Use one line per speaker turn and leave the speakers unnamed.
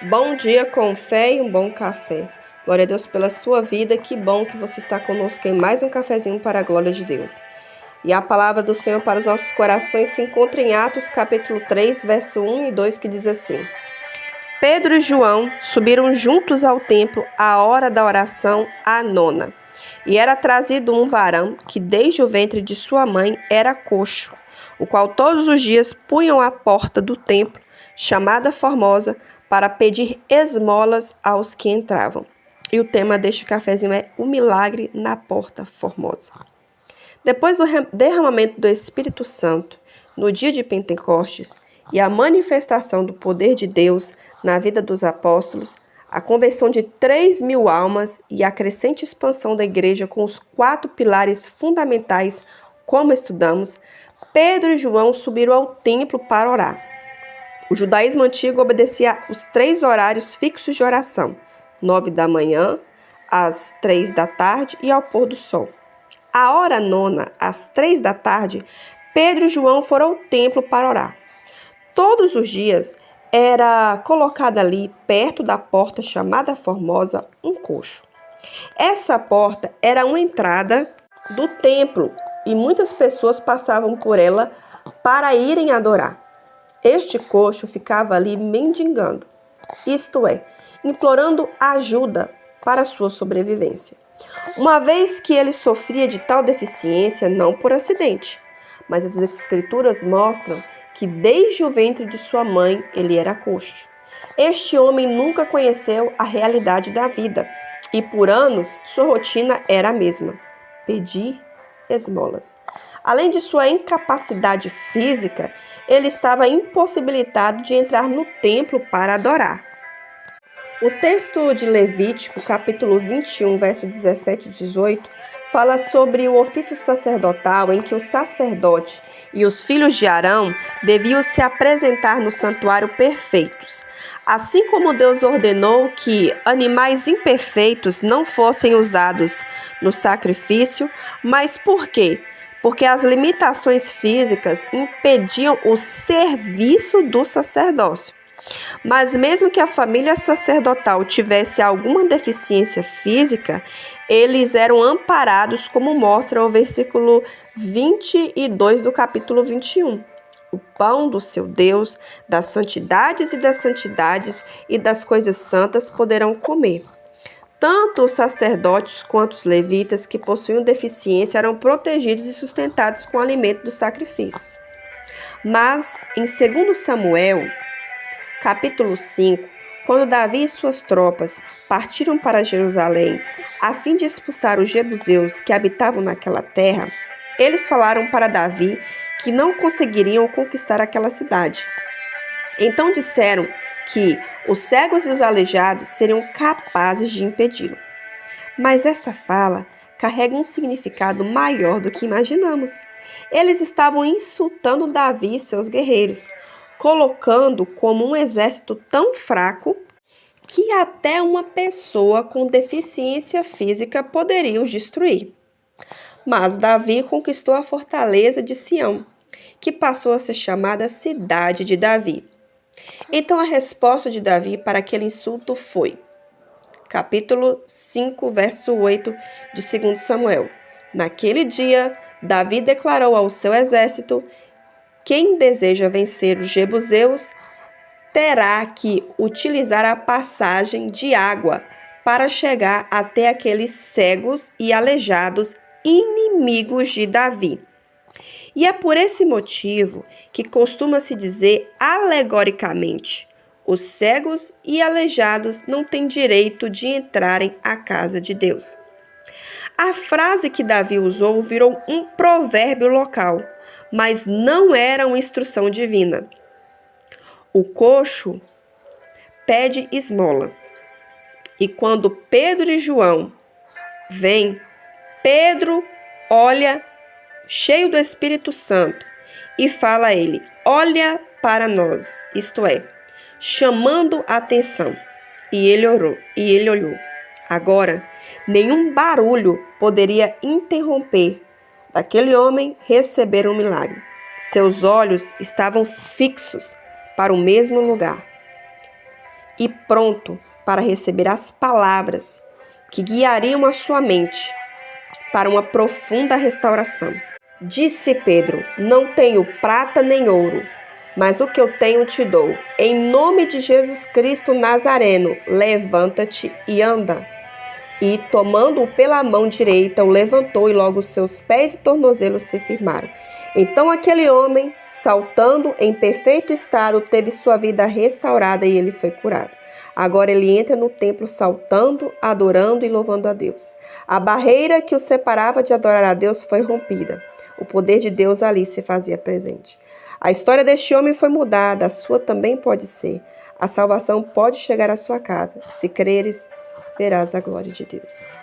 Bom dia com fé e um bom café. Glória a Deus pela sua vida. Que bom que você está conosco em mais um cafezinho para a glória de Deus. E a palavra do Senhor para os nossos corações se encontra em Atos capítulo 3, verso 1 e 2, que diz assim: Pedro e João subiram juntos ao templo à hora da oração, à nona. E era trazido um varão que desde o ventre de sua mãe era coxo, o qual todos os dias punham à porta do templo, chamada Formosa, para pedir esmolas aos que entravam. E o tema deste cafezinho é o milagre na porta formosa. Depois do derramamento do Espírito Santo, no dia de Pentecostes, e a manifestação do poder de Deus na vida dos apóstolos, a conversão de 3.000 almas e a crescente expansão da igreja com os 4 pilares fundamentais, como estudamos, Pedro e João subiram ao templo para orar. O judaísmo antigo obedecia os 3 horários fixos de oração, 9 da manhã, às 3 da tarde e ao pôr do sol. À hora nona, às 3 da tarde, Pedro e João foram ao templo para orar. Todos os dias era colocado ali, perto da porta chamada Formosa, um coxo. Essa porta era uma entrada do templo e muitas pessoas passavam por ela para irem adorar. Este coxo ficava ali mendigando, isto é, implorando ajuda para sua sobrevivência. Uma vez que ele sofria de tal deficiência, não por acidente, mas as escrituras mostram que desde o ventre de sua mãe ele era coxo. Este homem nunca conheceu a realidade da vida e por anos sua rotina era a mesma: pedir esmolas. Além de sua incapacidade física, ele estava impossibilitado de entrar no templo para adorar. O texto de Levítico, capítulo 21, verso 17 e 18, fala sobre o ofício sacerdotal em que o sacerdote e os filhos de Arão deviam se apresentar no santuário perfeitos. Assim como Deus ordenou que animais imperfeitos não fossem usados no sacrifício, mas por quê? Porque as limitações físicas impediam o serviço do sacerdócio. Mas mesmo que a família sacerdotal tivesse alguma deficiência física, eles eram amparados, como mostra o versículo 22 do capítulo 21. O pão do seu Deus, das santidades e das coisas santas poderão comer. Tanto os sacerdotes quanto os levitas que possuíam deficiência eram protegidos e sustentados com o alimento dos sacrifícios. Mas, em 2 Samuel, capítulo 5, quando Davi e suas tropas partiram para Jerusalém a fim de expulsar os jebuseus que habitavam naquela terra, eles falaram para Davi que não conseguiriam conquistar aquela cidade. Então disseram que os cegos e os aleijados seriam capazes de impedi-lo. Mas essa fala carrega um significado maior do que imaginamos. Eles estavam insultando Davi e seus guerreiros, colocando como um exército tão fraco que até uma pessoa com deficiência física poderia os destruir. Mas Davi conquistou a fortaleza de Sião, que passou a ser chamada Cidade de Davi. Então a resposta de Davi para aquele insulto foi: capítulo 5, verso 8 de 2 Samuel. Naquele dia, Davi declarou ao seu exército: quem deseja vencer os jebuseus terá que utilizar a passagem de água para chegar até aqueles cegos e aleijados inimigos de Davi. E é por esse motivo que costuma-se dizer alegoricamente: os cegos e aleijados não têm direito de entrarem à casa de Deus. A frase que Davi usou virou um provérbio local, mas não era uma instrução divina. O coxo pede esmola. E quando Pedro e João vêm, Pedro olha cheio do Espírito Santo e fala a ele: olha para nós, isto é, chamando a atenção. E ele olhou. Agora, nenhum barulho poderia interromper daquele homem receber um milagre. Seus olhos estavam fixos para o mesmo lugar. e pronto para receber as palavras que guiariam a sua mente para uma profunda restauração. Disse Pedro: não tenho prata nem ouro, mas o que eu tenho te dou. Em nome de Jesus Cristo Nazareno, levanta-te e anda. E, tomando-o pela mão direita, o levantou, e logo seus pés e tornozelos se firmaram. Então aquele homem, saltando em perfeito estado, teve sua vida restaurada e ele foi curado. Agora ele entra no templo saltando, adorando e louvando a Deus. A barreira que o separava de adorar a Deus foi rompida. O poder de Deus ali se fazia presente. A história deste homem foi mudada, a sua também pode ser. A salvação pode chegar à sua casa. Se creres, verás a glória de Deus.